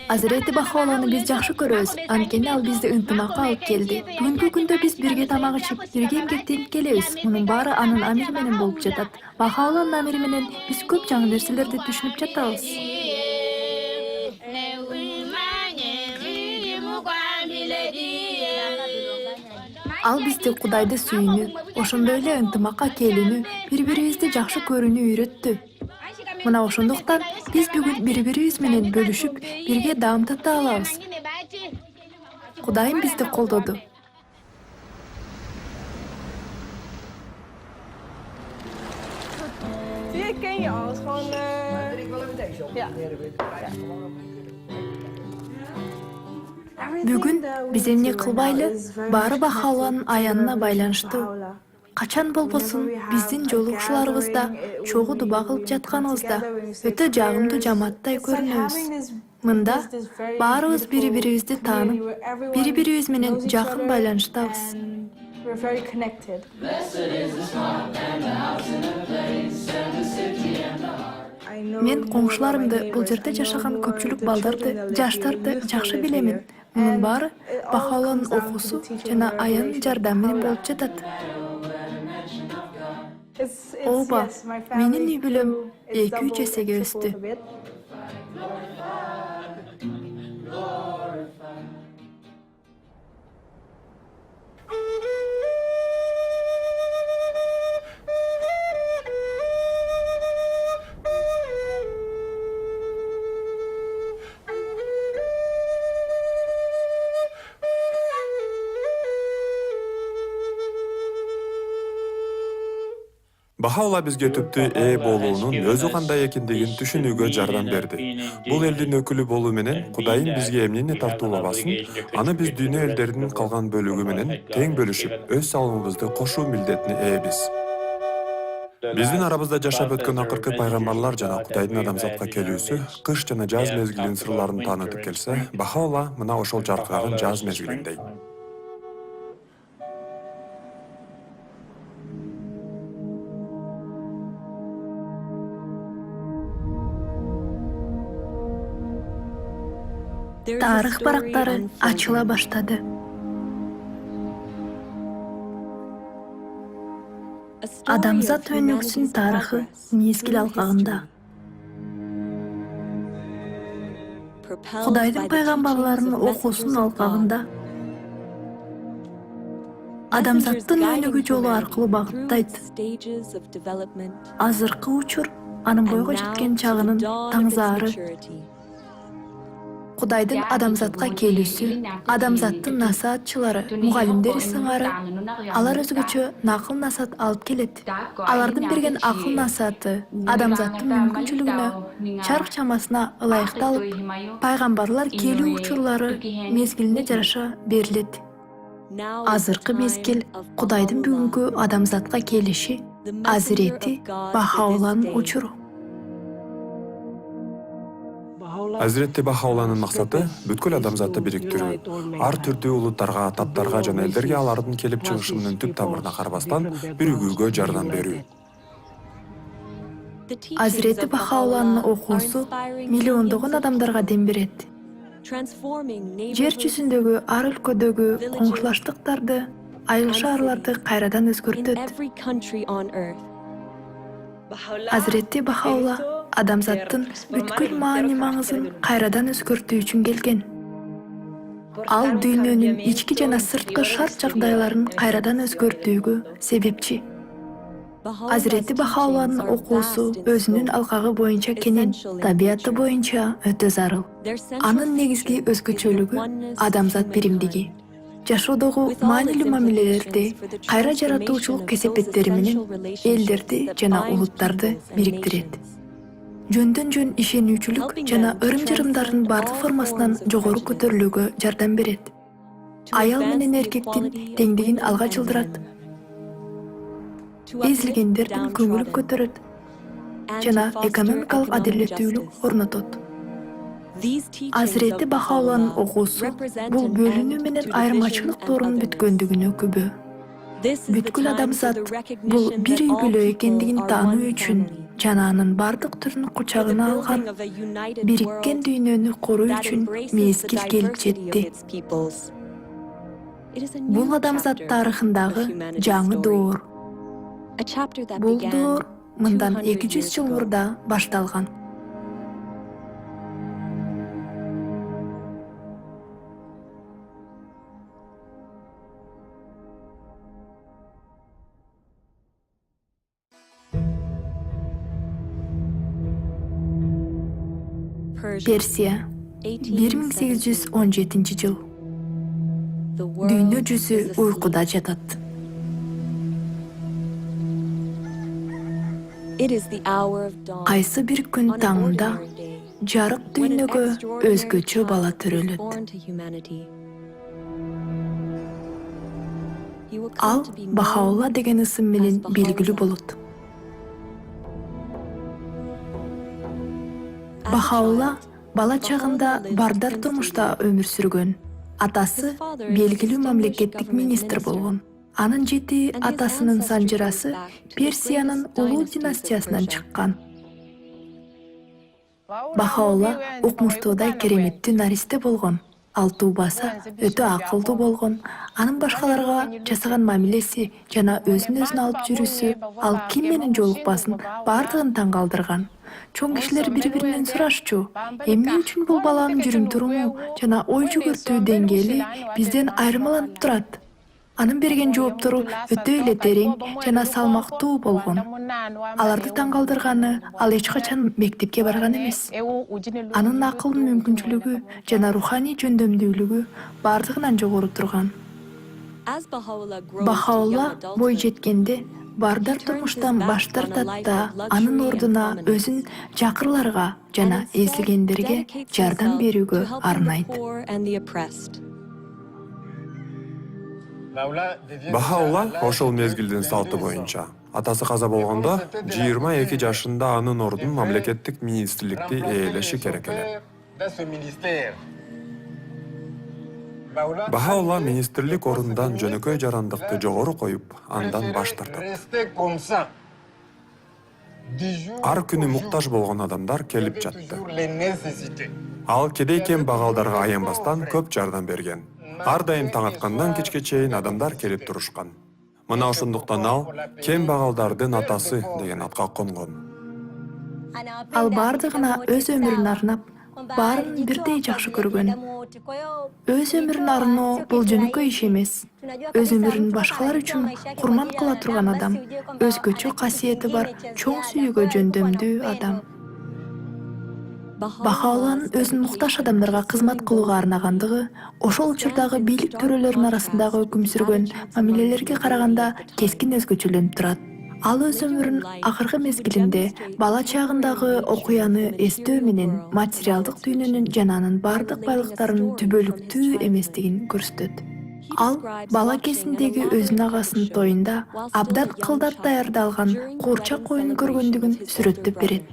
Азирети Бахауланы биз жакшы көрөбүз. Анткени ал бизди ынтымакка алып келди. Бүгүнкү күндө биз бирге тамак ичип, бирге эмгектенип келебиз. Мунун баары анын амири менен болуп жатат. Бахауланын амири менен биз көп жаңы нерселерди түшүнүп жатабыз. Ал бизди Кудайды сүйүүнү, ошондой эле ынтымакка келүүнү, бири-бирибизди жакшы көрүүнү үйрөттү. Мына ошондуктан биз бүгүн бири-бирибиз менен бөлүшүп, бирге даам тата алабыз. Кудайым бизди колдоду. Ken je alles gewoon... Ik wil even deze op. Ja. Бүгүн биз эмне кылбайлы, баары Бахауланын аянына байланыштуу. Качан болбосун биздин жолугушууларыбызда, чогуу дуба кылып жатканыбызда өтө жагымдуу жамааттай көрүнөбүз. Мында баарыбыз бири-бирибизди таанып, бири-бирибиз менен жакын байланыштабыз. We're very connected. Мен коңшуларымды, бул жерде жашаган көпчүлүк балдарды, жаштарды жакшы билемин. Мунун баары Бахауланын окуусу жана аянын жардамы менен болуп жатат. Ооба, менин үй бүлөм 2-3 эсеге өстү. Бахаула бизге түптү ээ болуунун өзү кандай экендигин түшүнүүгө жардам берди. Бул элдин өкүлү болуу менен Кудайым бизге эмнени тартуулабасын, аны биз дүйнө элдеринин калган бөлүгү менен тең бөлүшүп, өз салымыбызды кошуу милдетине ээбиз. Биздин арабызда жашап өткөн акыркы пайгамбарлар жана Кудайдын адамзатка келүүсү кыш жана жаз мезгилинин сырларын таанытып келсе, Бахаула мына ошол жаркыраган жаз мезгилиндей. Тарых барактары ачыла баштады. Адамзат өнүгүсүнүн тарыхы мезгил алкагында. Кудайдын пайгамбарларынын окуусунун алкагында. Адамзаттын өнүгүү жолу аркылуу багыттайт. Азыркы учур анын бойго жеткен чагынын таңзаары. Кудайдын адамзатка келүүсү, адамзаттын насаатчылары, мугалимдери сыңары, алар өзгөчө накыл насаат алып келет. Алардын берген акыл насааты адамзаттын мүмкүнчүлүгүнө, чарк чамасына ылайыкталып, пайгамбарлар келүү учурлары мезгилине жараша берилет. Азыркы мезгил Кудайдын бүгүнкү адамзатка келиши, Азирети Бахауланын учуру. Азирети Бахауланын максаты бүткүл адамзатты бириктирүү. Ар түрдүү улуттарга, таптарга жана элдерге алардын келип чыгышынын түп тамырына карабастан биригүүгө жардам берүү. Азирети Бахауланын окуусу миллиондогон адамдарга дем берет. Жер жүзүндөгү ар өлкөдөгү коңшулаштыктарды, айыл шаарларды кайрадан өзгөртөт. Азирети Бахаула адамзаттын бүткүл маани-маңызын кайрадан өзгөртүү үчүн келген. Ал дүйнөнүн ички жана сырткы шарт жагдайларын кайрадан өзгөртүүгө себепчи. Азирети Бахауланын окуусу өзүнүн алкагы боюнча кенен, табияты боюнча өтө зарыл. Анын негизги өзгөчөлүгү адамзат биримдиги. Жашоодогу маанилүү мамилелерди, кайра жаратуучулук кесепеттери менен элдерди жана улуттарды бириктирет. Жөндөн жөн ишенүүчүлүк жана ырым-жырымдардын бардык формасынан жогору көтөрүлүүгө жардам берет. Аял менен эркектин теңдигин алга жылдырат. Эзилгендердин көңүлүн көтөрөт жана экономикалык адилеттүүлүк орнотот. Азирети Бахауланын окуусу бул бөлүнүү менен айырмачылыктоорунун бүткөндүгүнө күбө. Бүткүл адамзат бул бир үй бүлө экендигин таануу үчүн жана анын бардык түрүн кучагына алган бириккен дүйнөнү коруу үчүн мезгил келип жетти. Бул адамзат тарыхындагы жаңы доор. Бул доор мындан 200 жыл мурда башталган. Персия 1817 жыл. Дүйнө жүзү уйкуда жатат. Кайсы бир күн таңында жарык дүйнөгө өзгөчө бала төрөлөт. Ал Бахаулла деген ысым менен белгилүү болот. Бахаулла бала чагында бардар турмушта өмүр сүргөн. Атасы белгилүү мамлекеттик министр болгон. Анын 7 атасынын санжырасы Персиянын улуу династиясынан чыккан. Бахаулла укмуштуудай кереметтүү наристе болгон. Ал туубаса өтө акылдуу болгон. Анын башкаларга жасаган мамилеси жана өзүн алып жүрүүсү, ал ким менен жолукпасын, бардыгын таң калтырган. Чоң кишилер бири-биринен сурашчу, эмне үчүн бул баланын жүрүм-туруму жана ой жүгүртүү деңгээли бизден айырмаланып турат? Анын берген жооптору өтө эле терең жана салмактуу болгон. Аларды таң калтырганы, ал эч качан мектепке барган эмес. Анын акыл мүмкүнчүлүгү жана руханий жөндөмдүүлүгү бардыгынан жогору турган. Бахаулла бой жеткенде бардар турмуштан баш тартат да анын ордуна өзүн жакырларга жана эзилгендерге жардам берүүгө арнайт. Бахаулла ошол мезгилдин салты боюнча атасы каза болгондо 22 жашында анын ордун мамлекеттик министрликти ээлеши керек эле. Бахаулла министрлик ордундан жөнөкөй жарандыкты жогору коюп, андан баш тартат. Ар күнү муктаж болгон адамдар келип жатты. Ал кедей кем багалдарга аянбастан көп жардам берген. Ар дайым таң аткандан кечке чейин адамдар келип турушкан. Мына ошондуктан ал кем багалдардын атасы деген атка конгон. Ал бардыгына өз өмүрүн арнап, баарын бирдей жакшы көргөн. Өз өмүрүн арноо бул жөнөкөй иш эмес. Өз өмүрүн башкалар үчүн курман кыла турган адам, өзгөчө касиети бар, чоң сүйүүгө жөндөмдүү адам. Бахаулланын өзүн муктаж адамдарга кызмат кылууга арнагандыгы ошол учурдагы бийлик төрөлөрүнүн арасындагы өкүм сүргөн мамилелерге караганда кескин өзгөчөлөнүп турат. Ал өз өмүрүнүн акыркы мезгилинде бала чагындагы окуяны эстөө менен материалдык дүйнөнүн жана анын бардык байлыктарынын түбөлүктүү эместигин көрсөтөт. Ал бала кезиндеги өзүнүн агасынын тоюнда абдан кылдат даярдалган куурчак оюн көргөндүгүн сүрөттөп берет.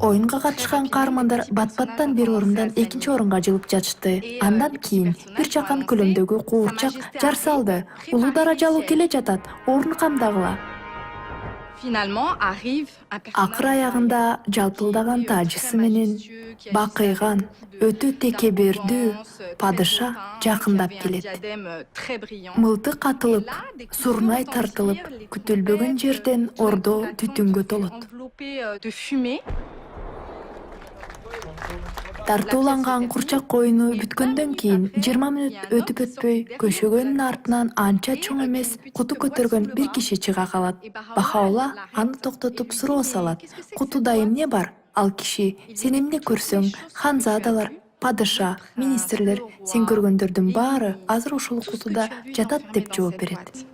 Оюнга катышкан каармандар бат-баттан бир орундан экинчи орунга жылып жатышты. Андан кийин бир жакан көлөмдөгү куурчак жар салды. Улуу даражалуу келе жатат. Орун камдагыла. Акыр аягында жалпылдаган тажысы менен бакыйган, өтө текебердүү падыша жакындап келет. Мылтык атылып, сурнай тартылып, күтүлбөгөн жерден ордо түтүнгө толот. Тартууланган курчак оюну бүткөндөн кийин 20 мүнөт өтүп өтпөй көшөгөнүн артынан анча чоң эмес куту көтөргөн бир киши чыга калат. Бахаулла аны токтотуп суроо салат. Кутуда эмне бар? Ал киши: сен эмне көрсөң? Ханзадалар, падыша, министрлер, сен көргөндөрдүн баары азыр ушул кутуда жатат деп жооп берет.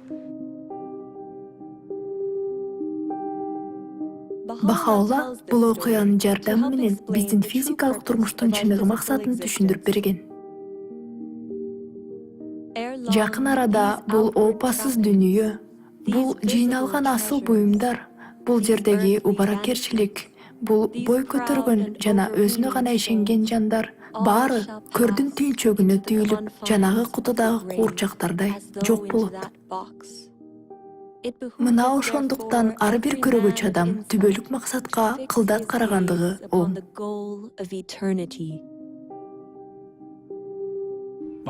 Бахаулла бул окуянын жардамы менен биздин физикалык турмуштун чыныгы максатын түшүндүрүп берген. Жакын арада бул опасыз дүйнө, бул жыйналган асыл буюмдар, бул жердеги убаракерчилик, бул бой көтөргөн жана өзүнө гана ишенген жандар баары көрдүн түйүлчөгүнө түйүлүп, жанагы кутудагы куурчактардай жок болот. Мына ошондуктан ар бир көрөгөч адам түбөлүк максатка кылдат карагандыгы оң.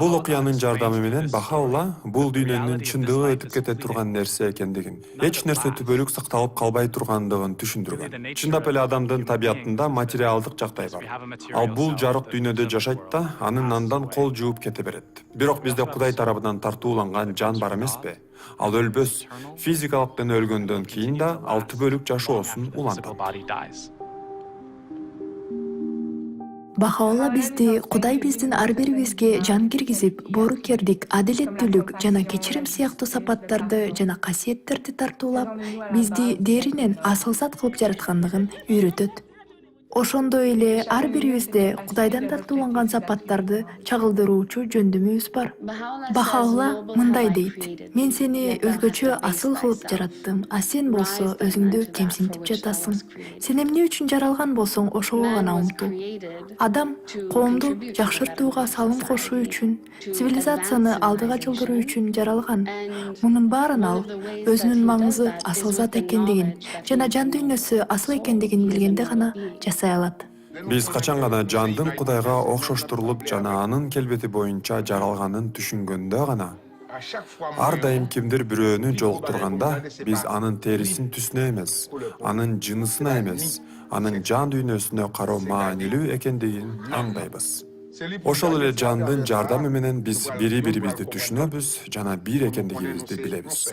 Бул окуянын жардамы менен Бахаулла бул дүйнөнүн чындыгы өтүп кете турган нерсе экендигин, эч нерсе түбөлүк сакталып калбай тургандыгын түшүндүргөн. Чындап эле адамдын табиятында материалдык жактай бар. Ал бул жарык дүйнөдө жашайт да, анын андан кол жууп кете берет. Бирок бизде Кудай тарабынан тартууланган жан бар эмеспи? Ал өлбөс. Физикалыктан өлгөндөн кийин да ал түбөлүк жашоосун улантат. Бахаулла бизди Кудай биздин ар бирибизге жан киргизип, боорукердик, адилеттүүлүк жана кечирим сыяктуу сапаттарды жана касиеттерди тартуулап, бизди дээринен асыл-зат кылып жараткандыгын үйрөтөт. Ошондой эле ар бирибизде Кудайдан тартууланган сапаттарды чагылдыруучу жөндөмүбүз бар. Бахаулла мындай дейт: "Мен сени өзгөчө асыл кылып жараттым, а сен болсо өзүңдү кемсинтип жатасың. Сен эмне үчүн жаралган болсоң, ошого гана умтул." Адам коомду жакшыртууга салым кошуу үчүн, цивилизацияны алдыга жылдыруу үчүн жаралган. Мунун баарын ал өзүнүн маңызы асыл зат экендигин жана жан дүйнөсү асыл экендигин билгенде гана жасай алат. Биз качан гана жандын Кудайга окшоштурулуп жана анын келбети боюнча жаралганын түшүнгөндө гана, ар дайым кимдир бирөөнү жолуктурганда, биз анын терисин түсүнө эмес, анын жынысына эмес, анын жан дүйнөсүнө кароо маанилүү экендигин аңдайбыз. Ошол эле жандын жардамы менен биз бири-бирибизди түшүнөбүз жана бир экендигибизди билебиз.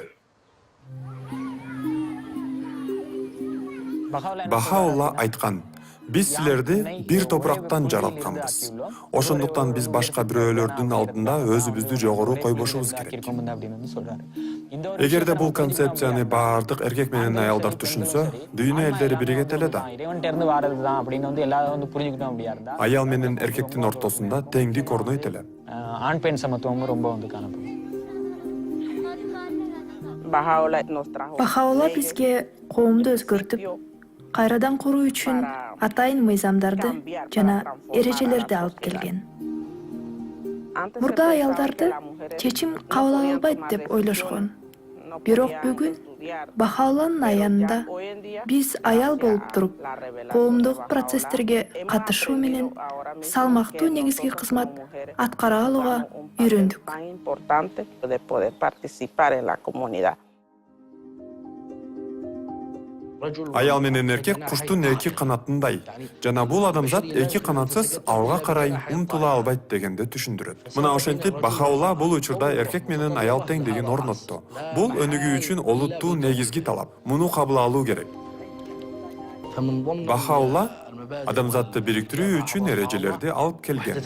Бахаулла айткан: "Биз силерди бир топурактан жаратканбыз. Ошондуктан биз башка бирөөлөрдүн алдында өзүбүздү жогору койбошубуз керек." Эгерде бул концепцияны баардык эркек менен аялдар түшүнсө, дүйнө элдери биригет эле да. Аял менен эркектин ортосунда теңдик орнойт эле. Бахаулла бизге коомду өзгөртүп, кайрадан куруу үчүн атайын мыйзамдарды жана эрежелерди алып келген. Мурда аялдарды чечим кабыл ала албайт деп ойлошкон. Бирок бүгүн Бахаулланын аянында биз аял болуп туруп, коомдук процесстерге катышуу менен салмактуу негизги кызмат аткара алууга үйрөндүк. Аял менен эркек куштун эки канатындай, жана бул адамзат эки канатсыз алга карай умтула албайт дегенди түшүндүрөт. Мына ошентип Бахаулла бул учурда эркек менен аял теңдигин орнотту. Бул өнүгүү үчүн олуттуу негизги талап. Муну кабыл алуу керек. Бахаулла адамзатты бириктирүү үчүн эрежелерди алып келген.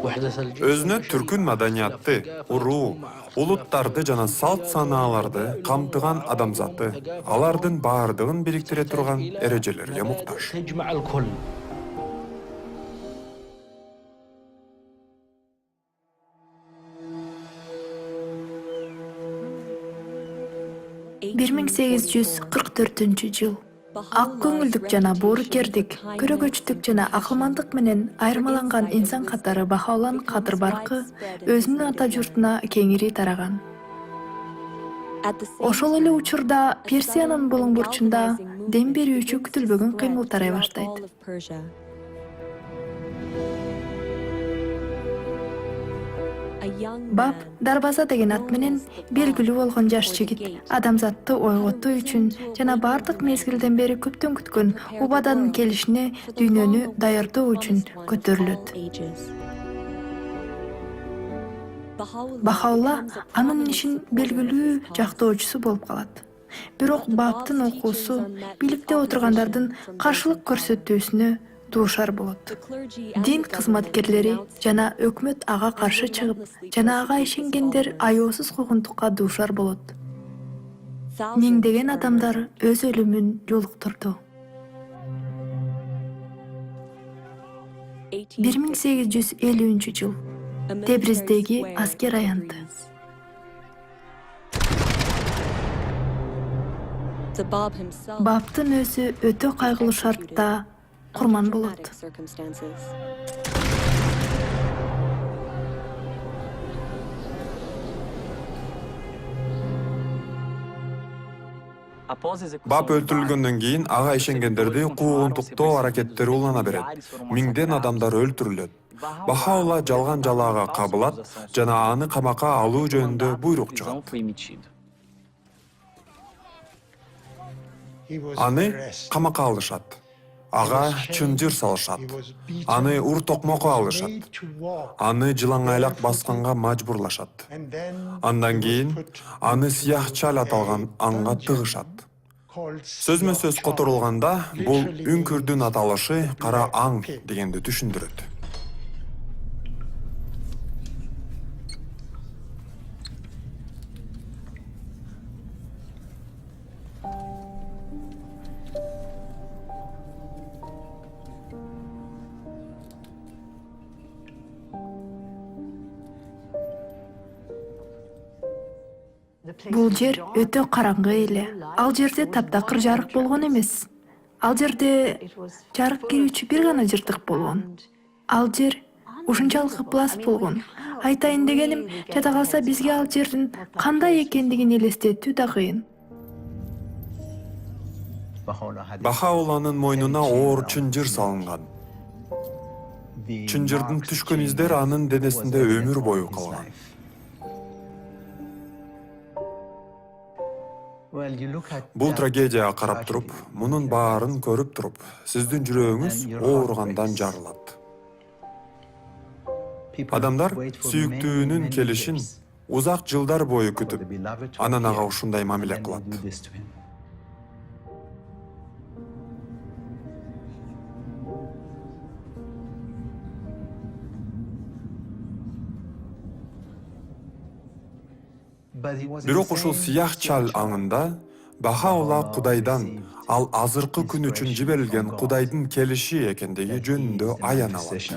Өзүнө түркүн маданиятты, уруу, улуттарды жана салт санааларды камтыган адамзаты, алардын баардыгын бириктире турган эрежелерге муктаж. (1844 жыл) ак көңүлдүк жана боорукердик, көрөгөчтүк жана акылмандык менен айырмаланган инсан катары Бахаулланын кадыр баркы өзүнүн ата журтуна кеңири тараган. Ошол эле учурда Персиянын булуң бурчунда дем берүүчү күтүлбөгөн кыймыл тарай баштайт. Баб Дарбаза деген ат менен белгилүү болгон жаш жигит адамзатты ойготуу үчүн жана бардык мезгилден бери көптөн күткөн убаданын келишине дүйнөнү даярдоо үчүн көтөрүлөт. Бахаулла анын ишин белгилүү жактоочусу болуп калат. Бирок бабтын окуусу бийликте отургандардын каршылык көрсөтүүсүнө дуушар болот. Дин кызматкерлери жана өкмөт ага каршы чыгып, жана ага ишенгендер аеосуз куугунтукка дуушар болот. Миңдеген адамдар өз өлүмүн жолуктурду. 1850 жыл. Тебриздеги аскер аянты. Бабтын өзү өтө кайгылуу шартта курман болот. Бап өлтүрүлгөндөн кийин ага ишенгендерди куугунтуктоо аракеттери улана берет. Миңден адамдар өлтүрүлөт. Бахаулла жалган жалаага кабылат жана аны камакка алуу жөнүндө буйрук чыгат. Аны камакка алышат. Ага чынжыр салышат. Аны ур токмокко алышат. Аны жылаңайлак басканга мажбурлашат. Андан кийин аны сыяк чал аталган аңга тыгышат. Сөзмө сөз которулганда бул үңкүрдүн аталышы кара аң дегенди түшүндүрөт. Бул жер өтө караңгы эле. Ал жерде таптакыр жарык болгон эмес. Ал жерде жарык кирүүчү бир гана жыртык болгон. Ал жер ушунчалык ыплас болгон. Айтайын дегеним, жада калса бизге ал жердин кандай экендигин элестетүү да кыйын. Бахаулланын мойнуна оор чынжыр салынган. Чынжырдын түшкөн издер анын денесинде өмүр бою калган. Бул трагедияга карап туруп, мунун баарын көрүп туруп, сиздин жүрөгүңүз ооругандан жарылат. Адамдар сүйүктүүнүн келишин узак жылдар бою күтүп, анан ага ушундай мамиле кылат. Бирок ушул сыяк чал аңында Бахаулла Кудайдан, ал азыркы күн үчүн жиберилген Кудайдын келиши экендиги жөнүндө аян алат.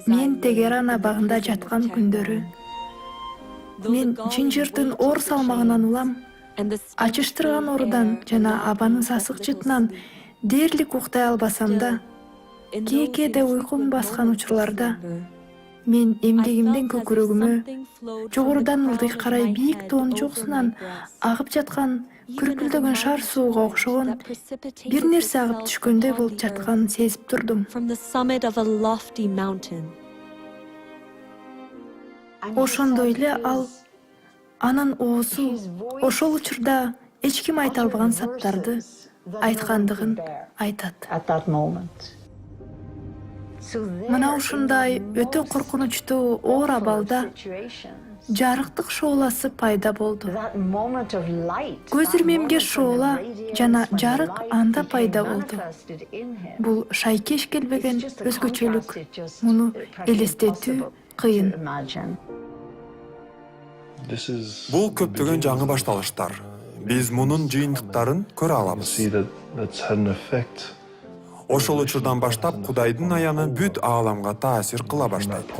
Мен Тегеран абагында жаткан күндөрү мен чынжырдын оор салмагынан улам, ачыштырган орудан жана абанын сасык жытынан дээрлик уктай албасам да, кээде уйкум баскан учурларда мен эмгегимден көкүрөгүмө жогорудан ылдый карай бийик тоонун чокусунан агып жаткан күрпүлдөгөн шар сууга окшогон бир нерсе агып түшкөндөй болуп жатканын сезип турдум. Ошондой эле ал анын оозу ошол учурда эч ким айта албаган саптарды айткандыгын айтат. Мына ушундай өтө коркунучтуу оор абалда жарыктык шооласы пайда болду. Көз ирмемге шоола жана жарык анда пайда болду. Бул шайкеш келбеген өзгөчөлүк. Муну элестетүү кыйын. Бул көптөгөн жаңы башталыштар. Биз мунун жыйынтыктарын көрө алабыз. Ошол учурдан баштап Кудайдын аяны бүт ааламга таасир кыла баштайт.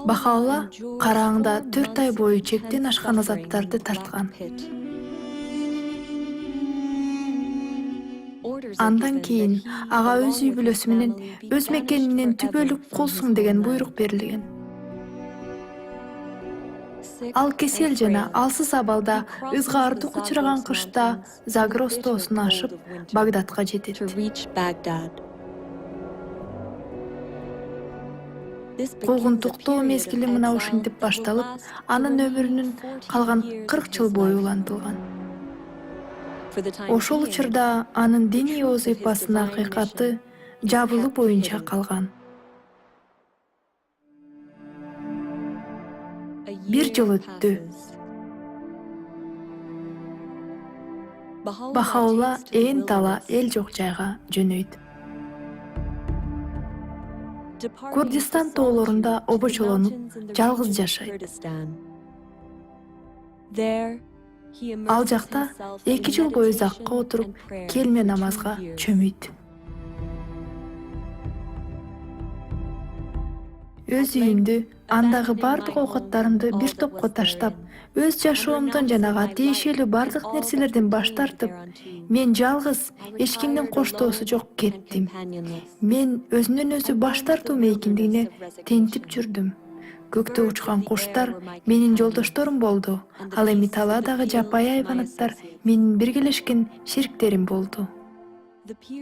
Бахаулла караңда 4 ай бою чектен ашкан азаптарды тарткан. Андан кийин ага өз үй бүлөсү менен өз мекенинен түбөлүк кулсуң деген буйрук берилген. Ал кесел жана алсыз абалда ызгаардык учураган кышта Загрос тоосун ашып Багдадка жетет. Куугунтуктоо мезгили мына ушинтип башталып, анын өмүрүнүн калган 40 жыл бою улантылган. Ошол учурда анын диний вазыйфасынын акыйкаты жабылуу боюнча калган. Бир жыл өттү. Бахаулла ээн тала эл жок жайга жөнөйт. Курдистан тоолорунда обочолонуп, жалгыз жашайт. Ал жакта 2 жыл бою закка отуруп, келме намазга чөмүйт. өз үйүмдү, андагы бардык оокаттарымды бир топко таштап, өз жашоомдон жанага тиешелүү бардык нерселерден баш тартып, мен жалгыз, эч кимдин коштоосу жок кеттим. Мен өзүнөн өзү баш тартуу мейкиндигине тентип жүрдүм. Көктө учкан куштар менин жолдошторум болду. Ал эми талаадагы жапайы айванаттар менин биргелешкен шериктерим болду.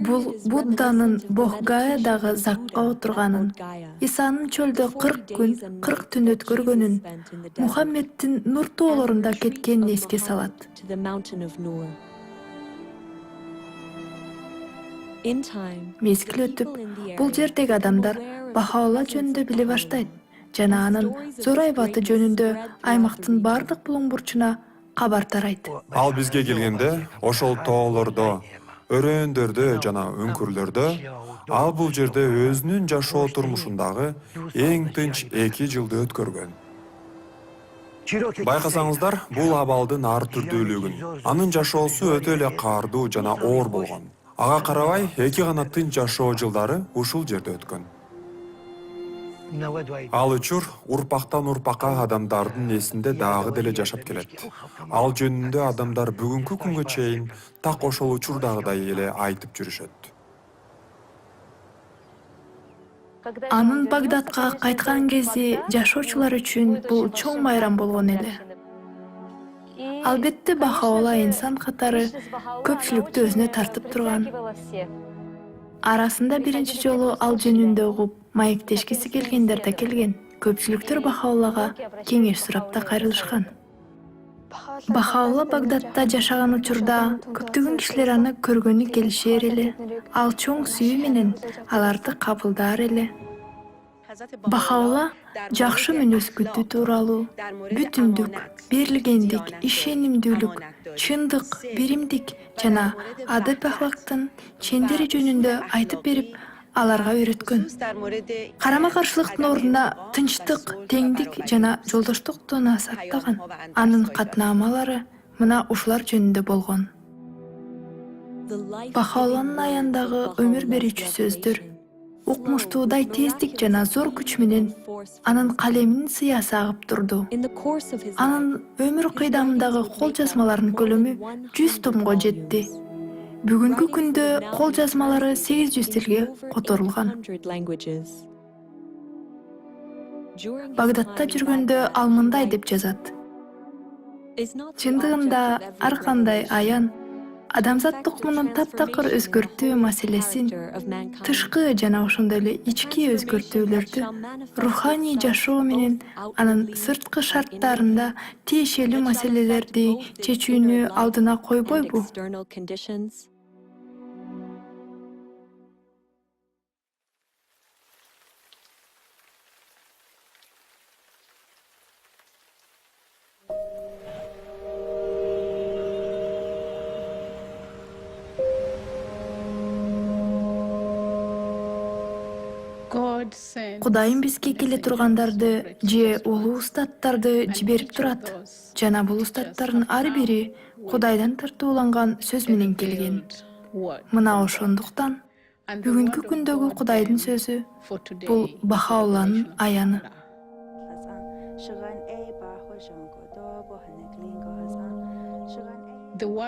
Бул Будданын Бохгаядагы закка отурганын, Исанын чөлдө 40 күн, 40 түн өткөргөнүн, Мухаммеддин нур тоолорунда кеткенин эске салат. Мезгил өтүп, бул жердеги адамдар Бахаулла жөнүндө биле баштайт жана анын зор айбаты жөнүндө аймактын бардык булуң бурчуна кабар тарайт. Ал бизге келгенде, ошол тоолордо, өрөөндөрдө жана үңкүрлөрдө ал бул жерде өзүнүн жашоо турмушундагы эң тынч 2 жылды өткөргөн. Байкасаңыздар, бул абалдын ар түрдүүлүгүн, анын жашоосу өтө эле каардуу жана оор болгон. Ага карабай, 2 гана тынч жашоо жылдары ушул жерде өткөн. Ал учур урпактан урпакка адамдардын эсинде дагы деле жашап келет. Ал жөнүндө адамдар бүгүнкү күнгө чейин так ошол учурдагыдай эле айтып жүрүшөт. Анын Багдадка кайткан кези жашоочулар үчүн бул чоң майрам болгон эле. Албетте Бахаулла инсан катары көпчүлүктү өзүнө тартып турган. Арасында биринчи жолу ал жөнүндө угуп, маектешкиси келгендер да келген. Көпчүлүктөр Бахауллага кеңеш сурап да кайрылышкан. Бахаулла Багдадта жашаган учурда көптөгөн кишилер аны көргөнү келишер эле. Ал чоң сүйүү менен аларды кабылдар эле. Бахаулла жакшы мүнөз күтүү тууралуу, бүтүндүк, берилгендик, ишенимдүүлүк, чындык, биримдик жана адап ахлактын чендери жөнүндө айтып берип, аларга үйрөткөн. Карама каршылыктын ордуна тынчтык, теңдик жана жолдоштукту насааттаган. Анын катнаамалары мына ушулар жөнүндө болгон. Бахаулланын аянындагы өмүр берүүчү сөздөр укмуштуудай тездик жана зор күч менен анын калеминин сыясы агып турду. Анын өмүр кыйдамындагы кол жазмаларынын көлөмү 100 томго жетти. Бүгүнкү күндө кол жазмалары 800 тилге которулган. Багдадта жүргөндө ал мындай деп жазат. Чындыгында ар кандай аян адамзат тукумунун таптакыр өзгөртүү маселесин, тышкы жана ошондой эле ички өзгөртүүлөрдү руханий жашоо менен анын сырткы шарттарында тиешелүү маселелерди чечүүнү алдына койбойбу? Кудайым бизге келе тургандарды же улуу устаттарды жиберип турат. Жана бул устаттардын ар бири Кудайдан тартууланган сөз менен келген. Мына ошондуктан бүгүнкү күндөгү Кудайдын сөзү бул Бахаулланын аяны.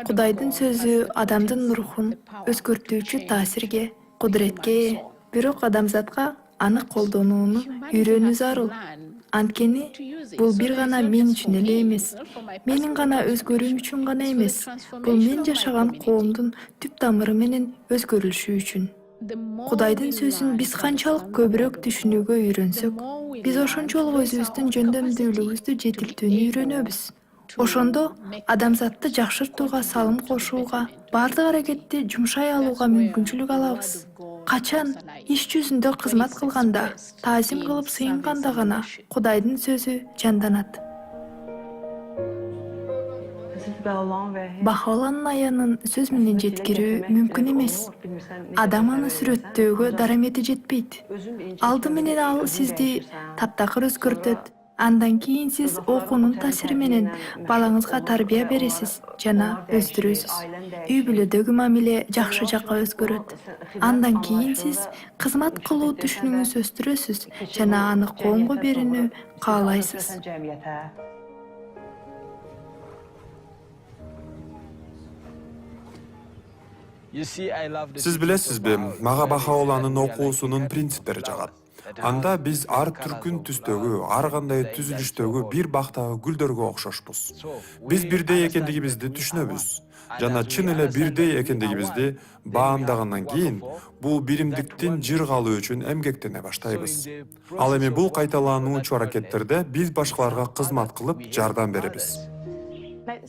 Кудайдын сөзү адамдын рухун өзгөртүүчү таасирге, кудуретке ээ. Бирок адамзатка аны колдонууну үйрөнүү зарыл. Анткени бул бир гана мен үчүн эле эмес, менин гана өзгөрүүм үчүн гана эмес, бул мен жашаган коомдун түп тамыры менен өзгөрүлүшү үчүн. Кудайдын сөзүн биз канчалык көбүрөөк түшүнүүгө үйрөнсөк, биз ошончолук өзүбүздүн жөндөмдүүлүгүбүздү жетилтүүнү үйрөнөбүз. Ошондо адамзатты жакшыртууга салым кошууга, бардык аракетти жумшай алууга мүмкүнчүлүк алабыз. Качан иш жүзүндө кызмат кылганда, таазим кылып сыйынганда гана Кудайдын сөзү жанданат. Бахаулланын аянын сөз менен жеткирүү мүмкүн эмес. Адам аны сүрөттөөгө дарамети жетпейт. Алды менен ал сизди таптакыр өзгөртөт, Андан кийин сиз окуунун таасири менен балаңызга тарбия бересиз жана өстүрөсүз. Үй бүлөдөгү мамиле жакшы жакка өзгөрөт. Андан кийин сиз кызмат кылуу түшүнүгүңүздү өстүрөсүз жана аны коомго берүүнү каалайсыз. Сиз билесизби, мага Бахаолланын окуусунун принциптери жагат. Анда биз ар түркүн түстөгү, ар кандай түзүлүштөгү бир бактагы гүлдөргө окшошпуз. Биз бирдей экендигибизди түшүнөбүз. Жана чын эле бирдей экендигибизди баамдагандан кийин бул биримдиктин жыргалуу үчүн эмгектене баштайбыз. Ал эми бул кайталануучу аракеттерде биз башкаларга кызмат кылып жардам беребиз.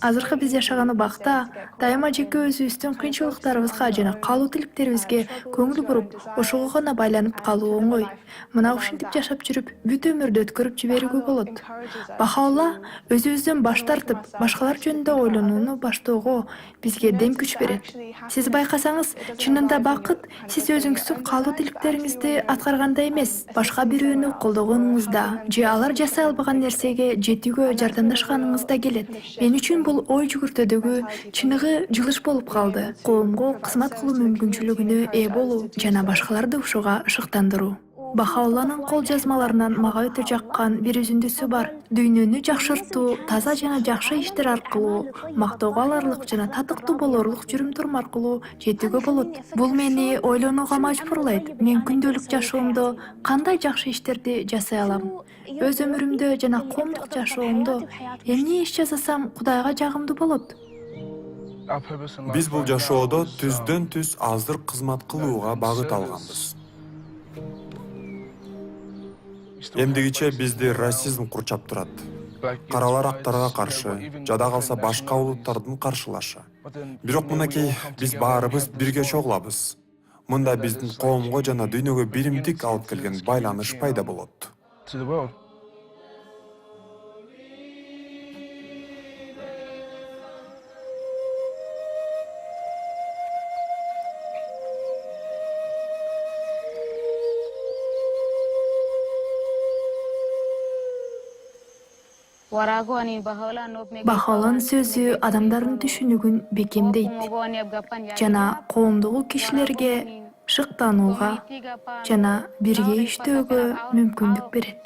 Азыркы биз жашаган убакта дайыма жеке өзүбүздүн кыйынчылыктарыбызга жана калуу тилектерибизге көңүл буруп, ошого гана байланып калуу оңой. Мына ушинтип жашап жүрүп, бүт өмүрдү өткөрүп жиберүүгө болот. Бахаолла өзүбүздөн баш тартып, башкалар жөнүндө ойлонууну баштоого бизге дем күч берет. Сиз байкасаңыз, чынында бакыт сиз өзүңүздүн калуу тилектериңизди аткарганда эмес, башка бирөөнү колдогонуңузда же алар жасай албаган нерсеге жетүүгө жардамдашканыңызда келет. Мен үчүн бул ой жүгүртөдөгү чыныгы жылыш болуп калды. Коомго кызмат кылуу мүмкүнчүлүгүнө ээ болуу жана башкаларды ушуга шыктандыруу. Бахаолланын кол жазмаларынан мага өтө жаккан бир үзүндүсү бар. Дүйнөнү жакшыртуу, таза жана жакшы иштер аркылуу, мактоого аларлык жана татыктуу болорлук жүрүм-турум аркылуу жетүүгө болот. Бул мени ойлонууга мажбурлайт. Мен күндөлүк жашоомдо кандай жакшы иштерди жасай алам? Өз өмүрүмдө жана коомдук жашоомдо эмне иш жасасам Кудайга жагымдуу болот? Биз бул жашоодо түздөн түз аздыр кызмат кылууга багыт алганбыз. Эмдигиче бизди расизм курчап турат. Каралар актарга каршы, жада калса башка улуттардын каршылашы. Бирок мынакей биз баарыбыз бирге чогулабыз. Мында биздин коомго жана дүйнөгө биримдик алып келген байланыш пайда болот. Бахаолланын сөзү адамдардын түшүнүгүн бекемдейт жана коомдогу кишилерге шыктанууга жана бирге иштөөгө мүмкүндүк берет.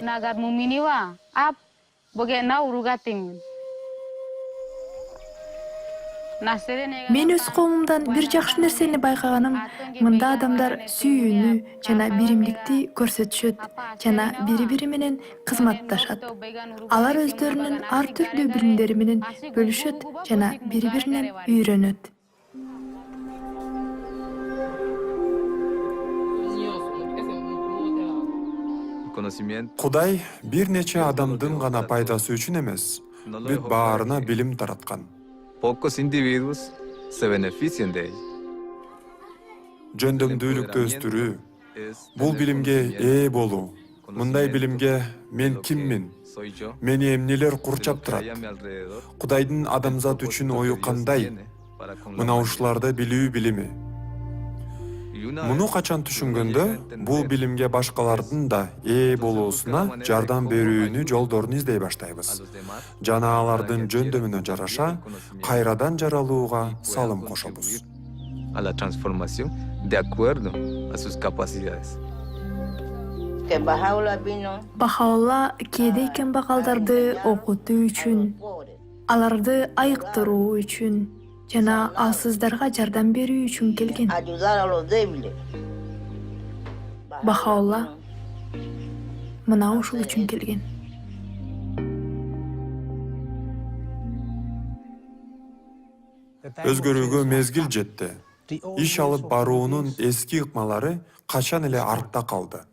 Мен өз коомумдан бир жакшы нерсени байкаганым, мында адамдар сүйүүнү жана биримдикти көрсөтүшөт жана бири-бири менен кызматташат. Алар өздөрүнүн ар түрдүү билимдери менен бөлүшөт жана бири-биринен үйрөнөт. Кудай бир нече адамдын гана пайдасы үчүн эмес, бүт баарына билим тараткан. Pocos individuos se benefician de ello. Жөндөмдүүлүктү өстүрүү, бул билимге ээ болуу. Мындай билимге мен киммин? Мени эмнелер курчап турат? Кудайдын адамзат үчүн ою кандай? Мына ушуларды билүү билими. Муну качан түшүнгөндө, бул билимге башкалардын да ээ болуусуна жардам берүүнү жолдорун издей баштайбыз. Жана алардын жөндөмүнө жараша кайрадан жаралууга салым кошобуз. A la transformación de acuerdo a sus capacidades. Бахаолла кээде кембагалдарды окутуу үчүн, аларды айыктыруу үчүн жана алсыздарга жардам берүү үчүн келген. Бахаолла мына ушул үчүн келген. Өзгөрүүгө мезгил жетти. Иш алып баруунун эски ыкмалары качан эле артта калды.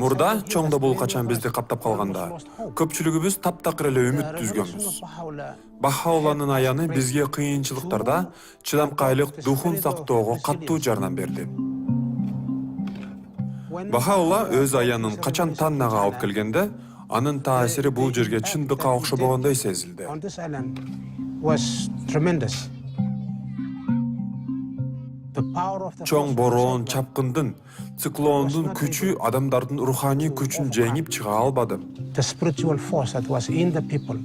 Мурда чоңдо бул качан бизди каптап калганда, көпчүлүгүбүз таптакыр эле үмүт түзгөнбүз. Бахаолланын аяны бизге кыйынчылыктарда чыдамкайлык духун сактоого каттуу жардам берди. Бахаолла өз аянын качан Таннага алып келгенде, Анын таасири бул жерге чындыкка окшобогондой сезилди. On this island was tremendous. The power of the Чоң бороон, чапкындын, циклондун күчү адамдардын руханий күчүн жеңип чыга албады. the spiritual force that was in the people.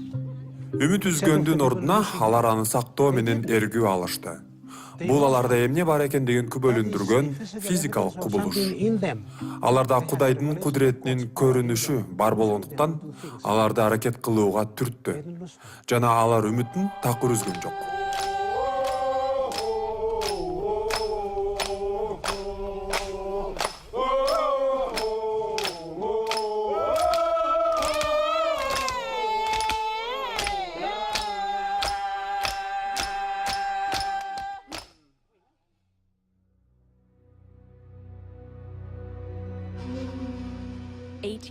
Үмүт үзгөндүн ордуна алар аны сактоо менен эргүү алышты. Бул аларда эмне бар экендигин күбөлүндүргөн физикалык кубулуш. Something in them. Аларда Кудайдын кудуретинин көрүнүшү бар болгондуктан аларды аракет кылууга түрттү. Жана алар үмүтүн такыр үзгөн жок.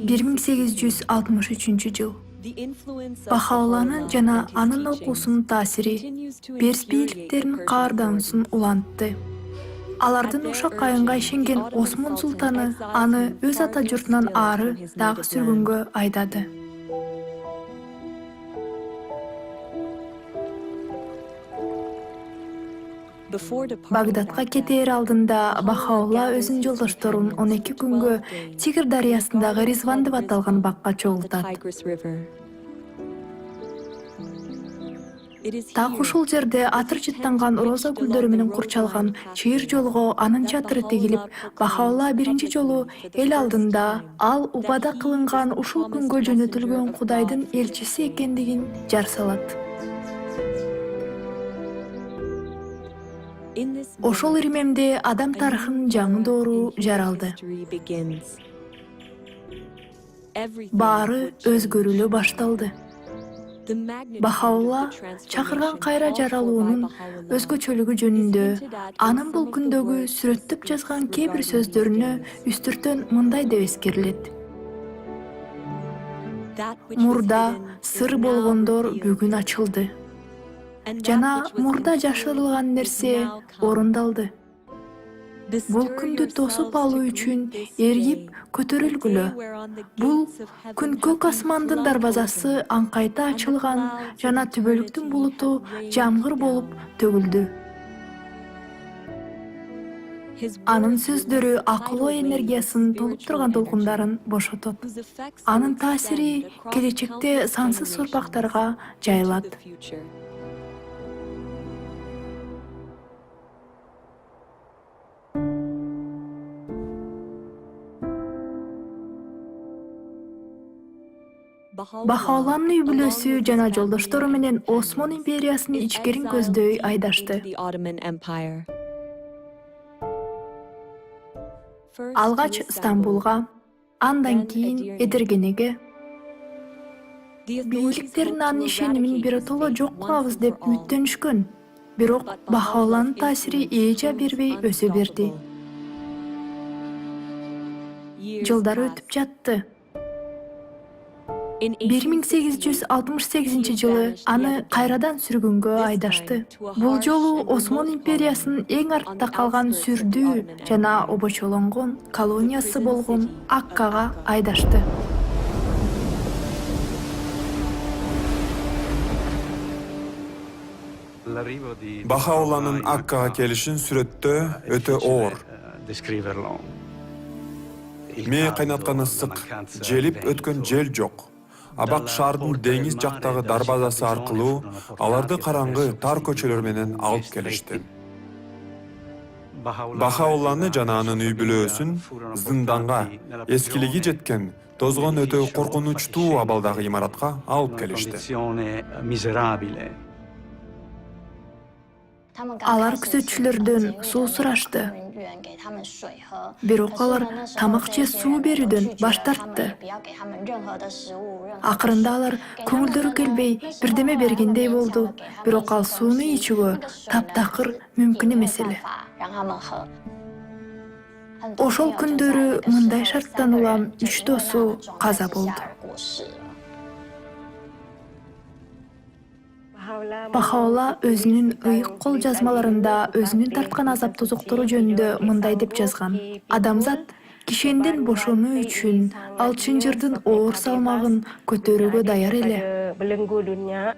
бир миң 863 жыл Бахаулланын жана анын окуусунун таасири Перс бийликтеринин каардануусун улантты. Алардын ушак айынга ишенген Осмон султаны аны өз ата журтунан ары дагы сүргөнгө айдады. Багдадка кетээр алдында Бахаулла өзүнүн жолдошторун 12 күнгө Тигр дарыясындагы Ризван деп аталган бакка чогултат. Так ушул жерде атыр жыттанган роза гүлдөрү менен курчалган чыйыр жолго анын чатыры тегилип, Бахаулла биринчи жолу эл алдында ал убада кылынган ушул күнгө жөнөтүлгөн Кудайдын элчиси экендигин жар салат. Ошол иримемде адам тарыхынын жаңы доору жаралды. Баары өзгөрүлө башталды. Бахаулла чакырган кайра жаралуунун өзгөчөлүгү жөнүндө анын бул күндөгү сүрөттөп жазган кээ бир сөздөрүнө үстүртөн мындай деп эскерилет. Мурда сыр болгондор бүгүн ачылды. Жана мурда жашырылган нерсе орундалды. Бул күндү тосуп алуу үчүн эргип көтөрүлгүлө. Бул күн көк асмандын дарбазасы аңкайта ачылган жана түбөлүктүн булуту жамгыр болуп төгүлдү. Анын сөздөрү акыл ой энергиясын толуп турган толкундарын бошотот. Анын таасири келечекте сансыз урпактарга жайылат. Бахаулланын үй бүлөсү жана жолдоштору менен Осмон империясынын ичкерин көздөй айдашты. Алгач Стамбулга, андан кийин Эдергенеге. Бийликтердин анын ишенимин биротоло жок кылабыз деп үмүттөнүшкөн. Бирок Бахаулланын таасири эжа бербей өсө берди. Жылдар өтүп жатты. 1868 жылы аны кайрадан сүргөнгө айдашты. Бул жолу Осмон империясынын эң артта калган сүрдүү жана обочолонгон колониясы болгон Аккага айдашты. Бахаулланын Аккага келишин сүрөттө өтө оор. Мээ кайнаткан ысык, желип өткөн жел жок. Абак шаардын деңиз жактагы дарбазасы аркылуу аларды караңгы тар көчөлөр менен алып келишти. Бахаулланы жана анын үй бүлөсүн зынданга, эскилиги жеткен, тозгон өтө коркунучтуу абалдагы имаратка алып келишти. Алар күзөтчүлөрдөн суу сурашты. Бирок алар тамак же суу берүүдөн баш тартты. Акырында алар көңүлдөрү келбей бирдеме бергендей болду. Бирок ал сууну ичүүгө таптакыр мүмкүн эмес эле. Ошол күндөрү мындай шарттан улам 3 досу каза болду. Бахаулла өзүнүн ыйык кол жазмаларында өзүнүн тарткан азап тозоктору жөнүндө мындай деп жазган. Адамзат кишенден бошонуу үчүн ал чынжырдын оор салмагын көтөрүүгө даяр эле. Belenggu dunia.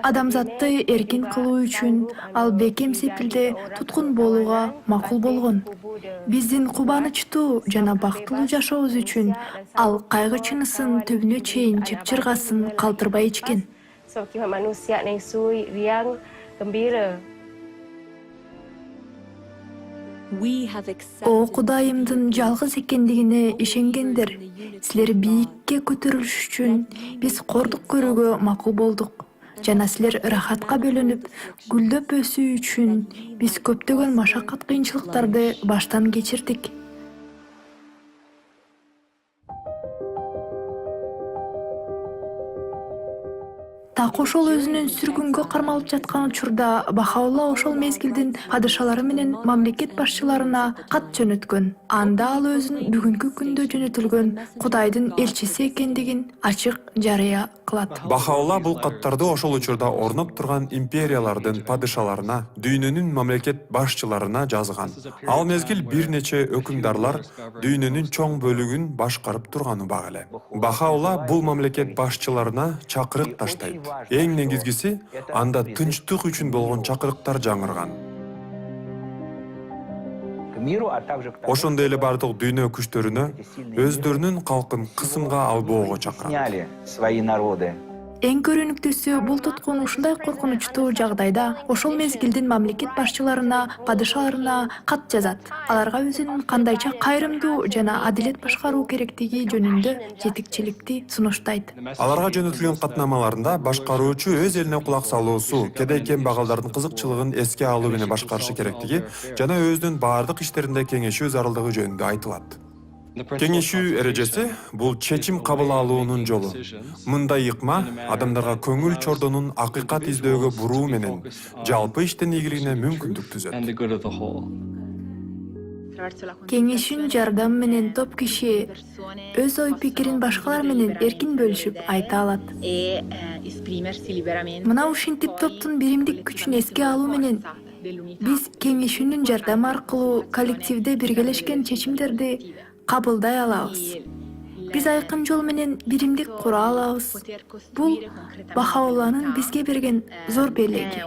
Адамзатты эркин кылуу үчүн ал бекем сепилде туткун болууга макул болгон. Биздин кубанычтуу жана бактылуу жашообуз үчүн ал кайгы чынысын түбүнө чейин чыпчыргасын калтырбай ичкен. Sebagai manusia yang sui, riang, gembira. О Кудайымдын жалгыз экендигине ишенгендер, силер бийикке көтөрүлүш үчүн биз кордук көрүүгө макул болдук. Жана силер рахатка бөлөнүп, гүлдөп өсүү үчүн биз көптөгөн машакат кыйынчылыктарды баштан кечирдик. Так ошол өзүнүн сүргүнгө кармалып жаткан учурда Бахаулла ошол мезгилдин падышалары менен мамлекет башчыларына кат жөнөткөн. Анда ал өзүн бүгүнкү күндө жөнөтүлгөн Кудайдын элчиси экендигин ачык жарыя кылат. Бахаулла бул каттарды ошол учурда орноп турган империялардын падышаларына, дүйнөнүн мамлекет башчыларына жазган. Ал мезгил бир нече өкүмдарлар дүйнөнүн чоң бөлүгүн башкарып турган убак эле. Бахаулла бул мамлекет башчыларына чакырык таштайт. Эң негизгиси, анда тынчтык үчүн болгон чакырыктар жаңырган. Ошондой эле бардык дүйнө күчтөрүнө өздөрүнүн калкын кысымга албоого чакырат. Эң көрүнүктүүсү бул туткун ушундай коркунучтуу жагдайда ошол мезгилдин мамлекет башчыларына, падышаларына кат жазат. Аларга өзүнүн кандайча кайрымдуу жана адилет башкаруу керектиги жөнүндө жетекчиликти сунуштайт. Аларга жөнөтүлгөн катнамаларында башкаруучу өз элине кулак салуусу, кедей кембагалдардын кызыкчылыгын эске алуу менен башкарышы керектиги жана өзүнүн баардык иштеринде кеңешүү зарылдыгы жөнүндө айтылат. Кеңешүү эрежеси бул чечим кабыл алуунун жолу. Мындай ыкма адамдарга көңүл чордонун акыйкат издөөгө буруу менен жалпы иштин ийгилигине мүмкүндүк түзөт. Кеңешүүнүн жардамы менен топ киши өз ой пикирин башкалар менен эркин бөлүшүп айта алат. Мына ушинтип топтун биримдик күчүн эске алуу менен биз кеңешүүнүн жардамы аркылуу коллективде биргелешкен чечимдерди кабылдай алабыз. Биз айкын жол менен биримдик кура алабыз. Бул Бахаулланын бизге берген зор белеги.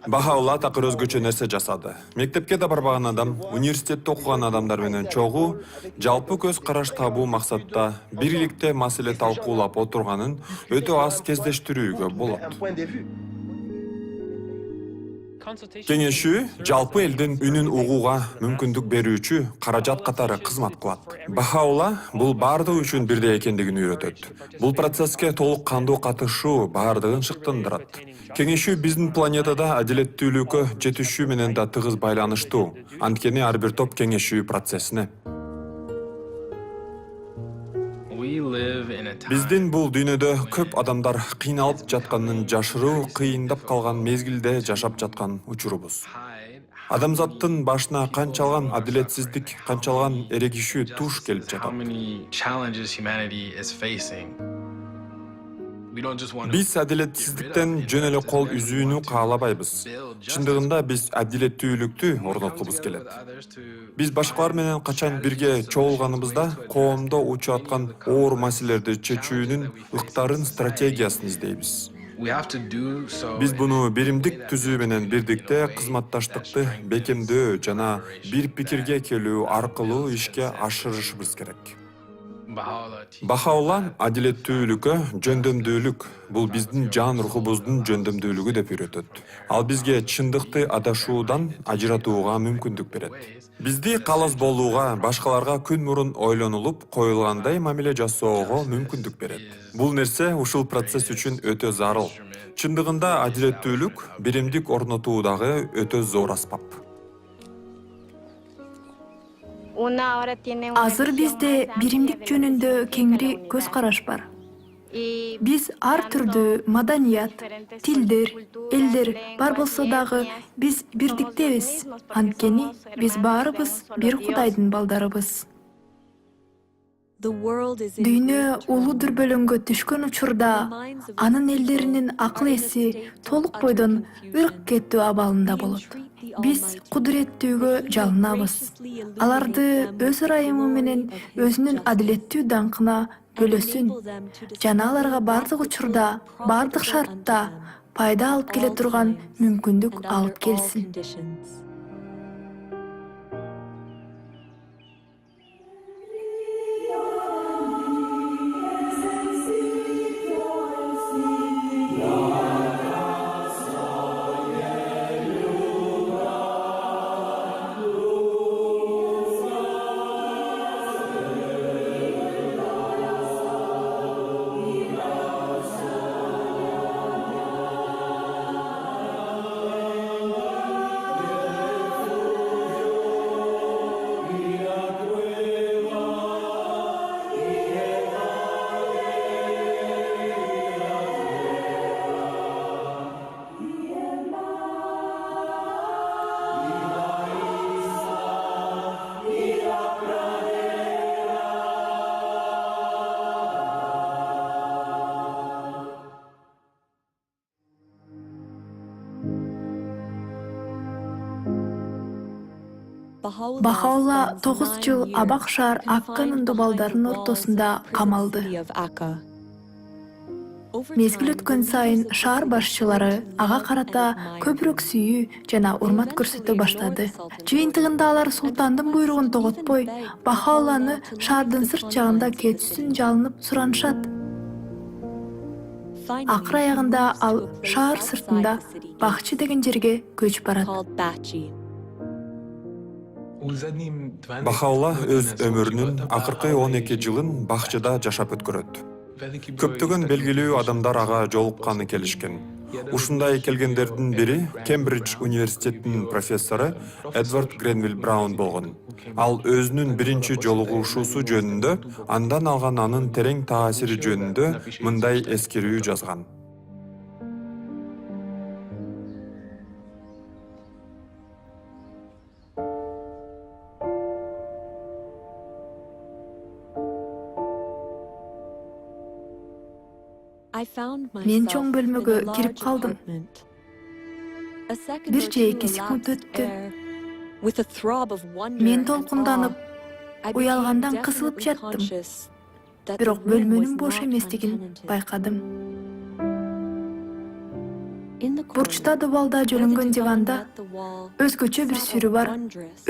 Бахаулла такыр өзгөчө нерсе жасады. Мектепке да барбаган адам, университетте окуган адамдар менен чогуу жалпы көз караш табуу максатта бирликте маселе талкуулап отурганын өтө аз кездештирүүгө болот. Кеңешүү жалпы элдин үнүн угууга мүмкүндүк берүүчү каражат катары кызмат кылат. Бахаулла бул баардыгы үчүн бирдей экендигин үйрөтөт. Бул процесске толук кандуу катышуу баардыгын шыктандырат. Кеңешүү биздин планетада адилеттүүлүккө жетишүү менен да тыгыз байланыштуу. Анткени ар бир топ кеңешүү процессине. Биздин бул дүйнөдө көп адамдар кыйналып жатканын жашыруу кыйындап калган мезгилде жашап жаткан учурубуз. Адамзаттын башына канчалган адилетсиздик, канчалган эрегишүү туш келип жатат. Биз адилетсиздиктен жөн эле кол үзүүнү каалабайбыз. Чындыгында биз адилеттүүлүктү орноткубуз келет. Биз башкалар менен качан бирге чогулганыбызда коомдо учуп аткан оор маселелерди чечүүнүн ыктарын стратегиясын издейбиз. Биз буну биримдик түзүү менен бирдикте кызматташтыкты бекемдөө жана бир пикирге келүү аркылуу ишке ашырышыбыз керек. Бахаулла адилеттүүлүккө жөндөмдүүлүк, бул биздин жан рухубуздун жөндөмдүүлүгү деп үйрөтөт. Ал бизге чындыкты адашуудан ажыратууга мүмкүндүк берет. Бизди калыс болууга, башкаларга күн мурун ойлонулуп коюлгандай мамиле жасоого мүмкүндүк берет. Бул нерсе ушул процесс үчүн өтө зарыл. Чындыгында адилеттүүлүк биримдик орнотуудагы өтө зор аспап. Азыр бизде биримдик жөнүндө кеңири көз караш бар. Биз ар түрдүү маданият, тилдер, элдер бар болсо дагы биз бирдиктебиз. Анткени биз баарыбыз бир Кудайдын балдарыбыз. Дүйнө улуу дүрбөлөңгө түшкөн учурда анын элдеринин акыл эси толук бойдон ырк кетүү абалында болот. Биз кудуреттүүгө жалынабыз. Аларды өз ырайымы менен өзүнүн адилеттүү даңкына бөлөсүн жана аларга бардык учурда, бардык шартта пайда алып келе турган мүмкүндүк алып келсин. Бахаулла 9 жыл Абак шаар Акканын добалдарынын ортосунда камалды. Мезгил өткөн сайын шаар башчылары ага карата көбүрөөк сүйүү жана урмат көрсөтө баштады. Жыйынтыгында алар султандын буйругун тоготпой, Бахаулланы шаардын сырт жагында кетүүсүн жалынып суранышат. Акыр аягында ал шаар сыртында Бахчы деген жерге көчүп барат. Бахаулла өз өмүрүнүн акыркы 12 жылын Бахчыда жашап өткөрөт. Көптөгөн белгилүү адамдар ага жолукканы келишкен. Ушундай келгендердин бири Кембридж университетинин профессору Эдвард Гренвилл Браун болгон. Ал өзүнүн биринчи жолугушуусу жөнүндө, андан алган анын терең таасири жөнүндө мындай эскерүү жазган. Мен чоң бөлмөгө кирип калдым. Бир же 2 секунд өттү. Мен толкунданып, уялгандан кысылып жаттым. Бирок бөлмөнүн бош эместигин байкадым. Бурчта добалда жөлөнгөн диванда өзгөчө бир сүрү бар.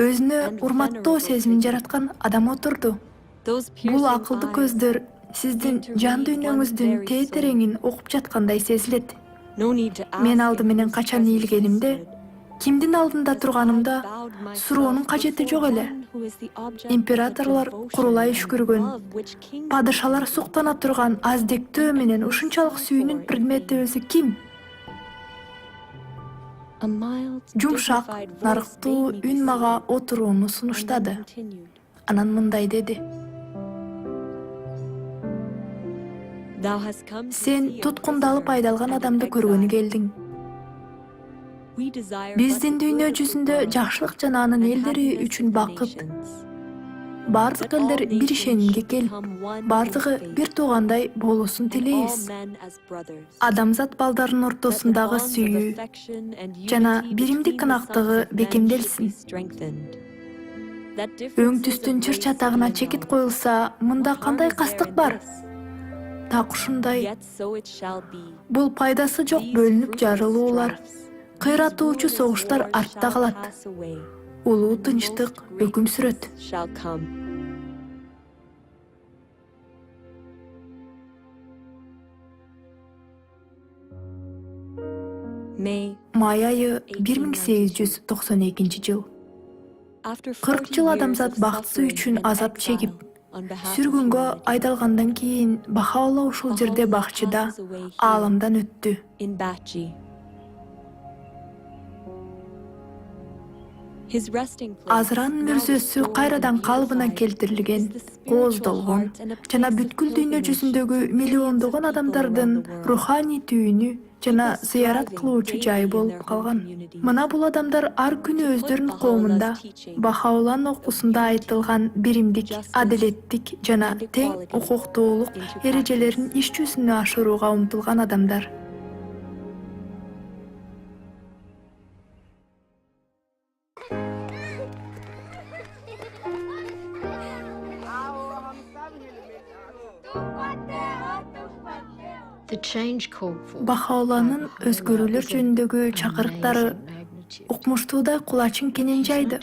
Өзүнө урматтоо сезимин жараткан адам отурду. Бул акылдуу көздөр сиздин жан дүйнөңүздүн тетереңин окуп жаткандай сезилет. Мен алды менен качан ийилгенимде, кимдин алдында турганымда суроонун кажети жок эле. Императорлор курулай үшкүргөн, падышалар суктана турган аздектөө менен ушунчалык сүйүүнүн предмети өзү ким? Жумшак, нарыктуу үн мага отурууну сунуштады. Анан мындай деди: Сен туткундалып айдалган адамды көргөнү келдиң. Биздин дүйнө жүзүндө жакшылык жана анын элдери үчүн бакыт. Бардык элдер бир ишенимге келип, бардыгы бир туугандай болуусун тилейбиз. Адамзат балдарынын ортосундагы сүйүү жана биримдик ынактыгы бекемделсин. Өң түстүн чыр чатагына чекит коюлса, мында кандай кастык бар? Так ушундай. Бул пайдасы жок бөлүнүп жарылуулар, кыйратуучу согуштар артта калат. Улуу тынчтык өкүм сүрөт. Май айы 1892 жыл. 40 жыл адамзат бактысы үчүн азап чегип, сүргүнгө айдалгандан кийин Бахаулла ушул жерде Бахчыда ааламдан өттү. Азранын мүрзөсү кайрадан калыбына келтирилген, кооздолгон жана бүткүл дүйнө жүзүндөгү миллиондогон адамдардын руханий түйүнү жана зыярат кылуучу жай болуп калган. Мына бул адамдар ар күнү өздөрүнүн коомунда Бахаулланын окуусунда айтылган биримдик, адилеттик жана тең укуктуулук эрежелерин иш жүзүнө ашырууга умтулган адамдар. Бахаулланын өзгөрүүлөр жөнүндөгү чакырыктары укмуштуудай кулачын кенен жайды.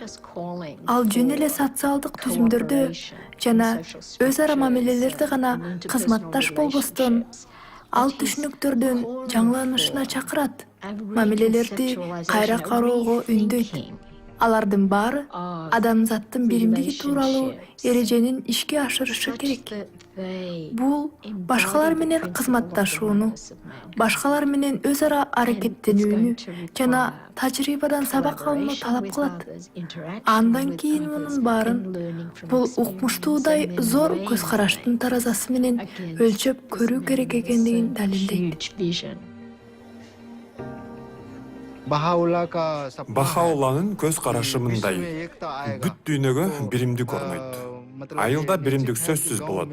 Ал жөн эле социалдык түзүмдөрдө жана өз ара мамилелерде гана кызматташ болбостон, ал түшүнүктөрдөн жаңыланышына чакырат, мамилелерди кайра кароого үндөйт. Алардын баары адамзаттын биримдиги тууралуу эреженин ишке ашырышы керек. Бул башкалар менен кызматташууну, башкалар менен өз ара аракеттенүүнү жана тажрыйбадан сабак алууну талап кылат. Андан кийин мунун баарын бул укмуштуудай зор көз караштын таразасы менен өлчөп көрүү керек экендигин далилдейт. Бахаулланын көз карашы мындай: бүт дүйнөгө биримдик орнойт. Айылда биримдик сөзсүз болот.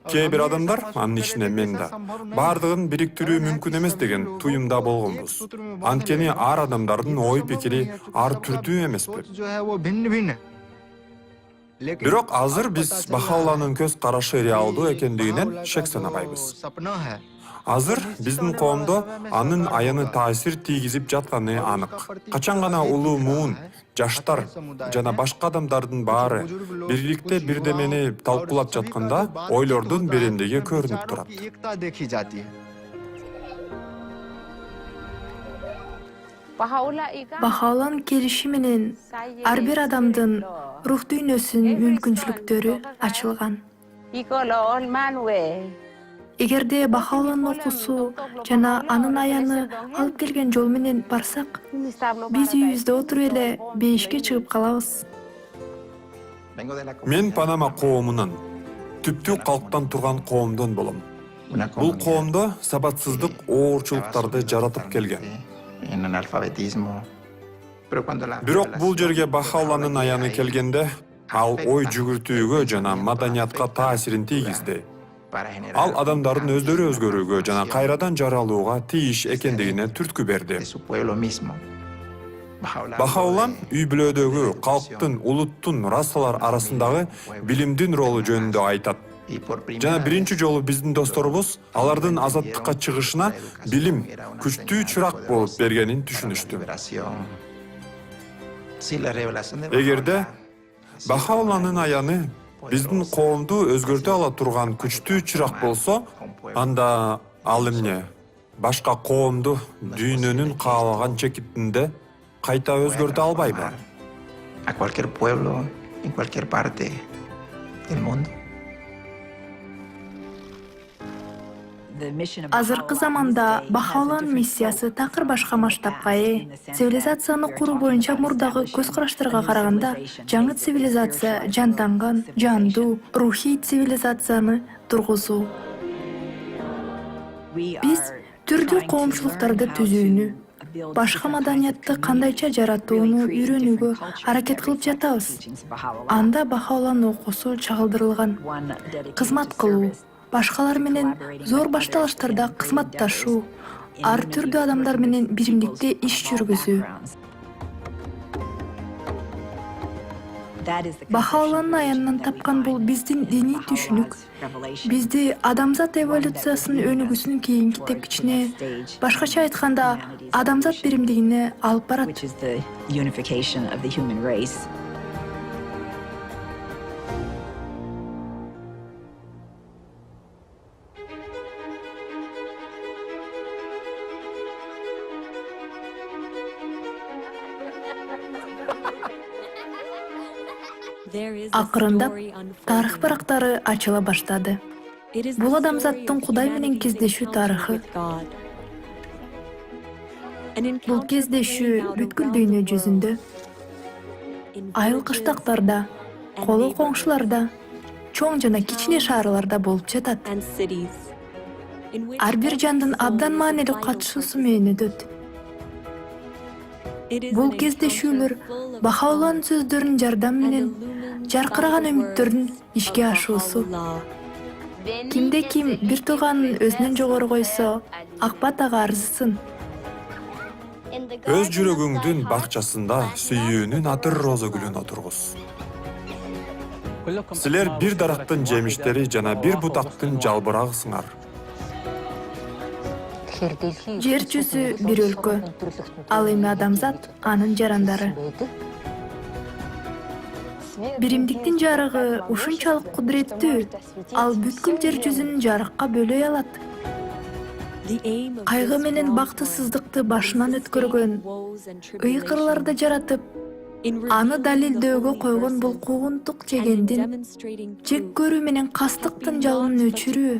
Кээ бир адамдар, анын ичинде мен да, бардыгын бириктирүү мүмкүн эмес деген туюмда болгонбуз. Анткени ар адамдардын ой пикири ар түрдүү эмеспи? Бирок азыр биз Бахаулланын көз карашы реалдуу экендигинен шек санабайбыз. Азыр биздин коомдо анын аяны таасир тийгизип жатканы анык. Качан гана улуу муун, жаштар жана башка адамдардын баары бирликте бирдемени талкуулап жатканда ойлордун биримдиги көрүнүп турат. Бахауллан келиши менен ар бир адамдын рух дүйнөсүнүн мүмкүнчүлүктөрү ачылган. Эгерде Бахаулланын окуусу жана анын аяны алып келген жол менен барсак, биз үйүбүздө отуруп эле бейишке чыгып калабыз. Мен Панама коомунан, түптүү калктан турган коомдон болом. Бул коомдо сабатсыздык оорчулуктарды жаратып келген. Бирок бул жерге Бахаулланын аяны келгенде, ал ой жүгүртүүгө жана маданиятка таасирин тийгизди. Ал адамдардын өздөрү өзгөрүүгө жана кайрадан жаралууга тийиш экендигине түрткү берди. Бахауллан үй бүлөдөгү калктын, улуттун, расалар арасындагы билимдин ролу жөнүндө айтат. Жана биринчи жолу биздин досторубуз алардын азаттыкка чыгышына билим күчтүү чырак болуп бергенин түшүнүштү. Эгерде Бахаулланын аяны биздин коомду өзгөртө ала турган күчтүү чырак болсо, анда ал эмне башка коомду дүйнөнүн каалаган чекитинде кайта өзгөртө албайбы? A cualquier pueblo, en cualquier parte del mundo. Азыркы заманда Бахаулланын миссиясы такыр башка масштабка ээ. Цивилизацияны куруу боюнча мурдагы көз караштарга караганда, жаңы цивилизация жантанган, жандуу, рухий цивилизацияны тургузуу. Биз түрдүү коомчулуктарды түзүүнү, башка маданиятты кандайча жаратууну үйрөнүүгө аракет кылып жатабыз. Анда Бахаулланын окуусу чагылдырылган. Кызмат кылуу, башкалар менен зор башталыштарда кызматташуу, ар түрдүү адамдар менен биримдикте иш жүргүзүү. Бахаулланын аянынан тапкан бул биздин диний түшүнүк. Бизди адамзат эволюциясынын өнүгүүсүнүн кийинки тепкичине, башкача айтканда, адамзат биримдигине алып барат. Акырындап тарых барактары ачыла баштады. Бул адамзаттын Кудай менен кездешүү тарыхы. Бул кездешүү бүткүл дүйнө жүзүндө, айыл кыштактарда, коло коңшуларда, чоң жана кичине шаарларда болуп жатат. Ар бир жандын абдан маанилүү катышуусу менен өтөт. Бул кездешүүлөр Бахаулланын сөздөрүнүн жардамы менен жаркыраган үмүттөрдүн ишке ашуусу. Кимде ким бир тууганын өзүнөн жогору койсо, Акбат ага арзысын. Өз жүрөгүңдүн бакчасында сүйүүнүн атыр роза гүлүн отургуз. Силер бир дарактын жемиштери жана бир бутактын жалбырагысыңар. Жер жүзү бир өлкө, ал эми адамзат анын жарандары. Биримдиктин жарыгы ушунчалык кудуреттүү, ал бүткүл жер жүзүн жарыкка бөлөй алат. Кайгы менен бактысыздыкты башынан өткөргөн, ыйкырларды жаратып, аны далилдөөгө койгон бул куугунтук жегендин, жек көрүү менен кастыктын жалынын өчүрүү,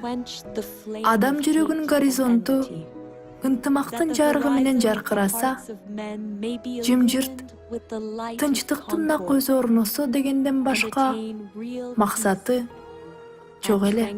адам жүрөгүнүн горизонту ынтымактын жарыгы менен жаркыраса, жымжырт, тынчтыктын да көзү орносо дегенден башка максаты жок эле.